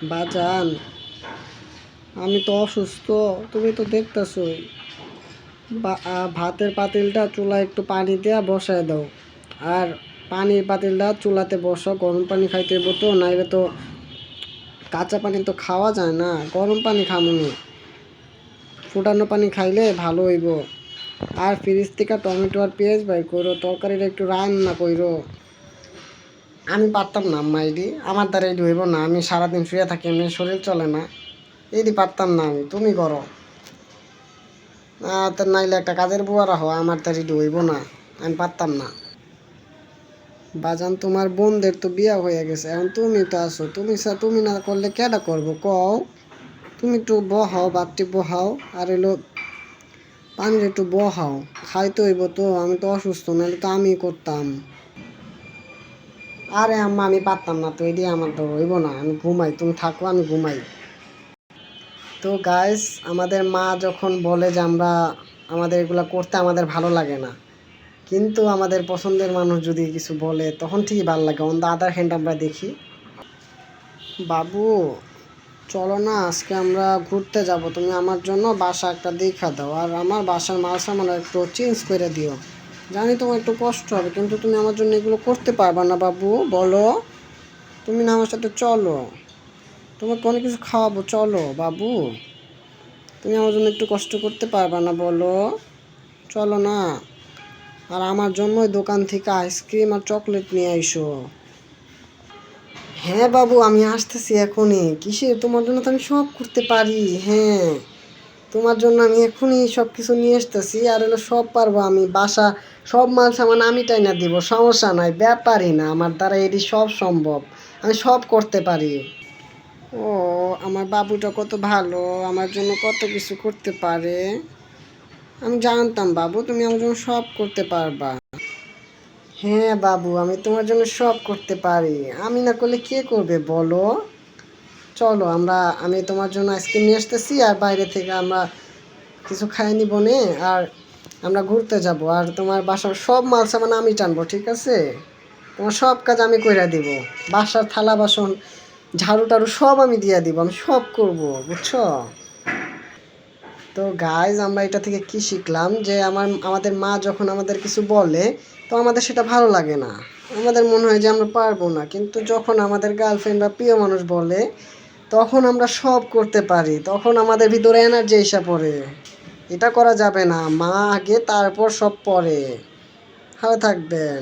বাজান, আমি তো অসুস্থ, তুমি তো দেখতেছই। ভাতের পাতিলটা চুলায় একটু পানি দেওয়া বসায় দাও। আর পানির পাতিলটা চুলাতে বসো, গরম পানি খাইতে হইব তো, নাইলে তো কাঁচা পানি তো খাওয়া যায় না। গরম পানি খামুনি, ফুটানো পানি খাইলে ভালো হইব। আর ফ্রিজ থেকে টমেটো আর পেঁয়াজ বাইর করো, তরকারিটা একটু রান্না করো। আমি পারতাম না আম্মা, এডি আমার দ্বারা এডি হইব না। আমি সারাদিন শুয়ে থাকি, এমনি শরীর চলে না, এডি পারতাম না আমি। তুমি করো তো, নাইলে একটা কাজের বুয়া রাখো, আমার দ্বারা এডি হইব না, আমি পারতাম না। বাজান, তোমার বোনদের তো বিয়া হয়ে গেছে, এখন তুমি তো আছো, তুমি না করলে কেডা করবো কও? তুমি একটু বহাও, বাড়তি বহাও, আর এলো পানির একটু বহাও। খাইতে হইব তো, আমি তো অসুস্থ, নাহলে তো আমি করতাম। আরে আম্মা, আমি পারতাম না তো, এটি আমার তো হইব না। আমি ঘুমাই, তুমি থাকো, আমি ঘুমাই। তো গাইস, আমাদের মা যখন বলে যে আমাদের এগুলো করতে আমাদের ভালো লাগে না, কিন্তু আমাদের পছন্দের মানুষ যদি কিছু বলে তখন ঠিকই ভালো লাগে। অন দ্য আদার হ্যান্ড আমরা দেখি, বাবু চলো না, আজকে আমরা ঘুরতে যাব, তুমি আমার জন্য বাসা একটা দেখা দাও, আর আমার বাসার মাল সামান একটু চেঞ্জ করে দিও। জানি তোমার একটু কষ্ট হবে, কিন্তু তুমি আমার জন্য এগুলো করতে পারবা না বাবু, বলো? তুমি না আমার সাথে চলো, তোমাকে অনেক কিছু খাওয়াবো, চলো বাবু। তুমি আমার জন্য একটু কষ্ট করতে পারবা না, বলো? চলো না। আর আমার জন্য ওই দোকান থেকে আইসক্রিম আর চকলেট নিয়ে আইসো। হ্যাঁ বাবু, আমি আসতেছি এখনই। কিসের? তোমার জন্য তো আমি সব করতে পারি। হ্যাঁ, তোমার জন্য আমি এখনই সব কিছু নিয়ে আসতেছি। আর হলো সব পারবো আমি, বাসা সব মাল সামান আমি টাইনা দিব, সমস্যা নাই, ব্যাপারই না, আমার দ্বারা এটি সব সম্ভব, আমি সব করতে পারি। ও, আমার বাবুটা কত ভালো, আমার জন্য কত কিছু করতে পারে। আমি জানতাম বাবু, তুমি আমার জন্য সব করতে পারবা। হ্যাঁ বাবু, আমি তোমার জন্য সব করতে পারি, আমি না করলে কে করবে বলো? চলো আমি তোমার জন্য আইসক্রিম নিয়ে আসতেছি, আর বাইরে থেকে আমরা কিছু খাই নিব নে, আর আমরা ঘুরতে যাব, আর তোমার বাসার সব মাল সামান আমি টানবো, ঠিক আছে? তোমার সব কাজ আমি কইরা দিব, বাসার থালা বাসন ঝাড়ু টাড়ু সব আমি দিয়া দিব, আমি সব করব, বুঝছো? তো গাইজ, আমরা এটা থেকে কি শিখলাম, যে আমাদের মা যখন আমাদের কিছু বলে, তো আমাদের সেটা ভালো লাগে না, আমাদের মনে হয় যে আমরা পারবো না, কিন্তু যখন আমাদের গার্লফ্রেন্ড বা প্রিয় মানুষ বলে, তখন আমরা সব করতে পারি, তখন আমাদের ভিতরে এনার্জি এসে পড়ে। এটা করা যাবে না, মা আগে তারপর সব পরে। ভালো থাকবেন।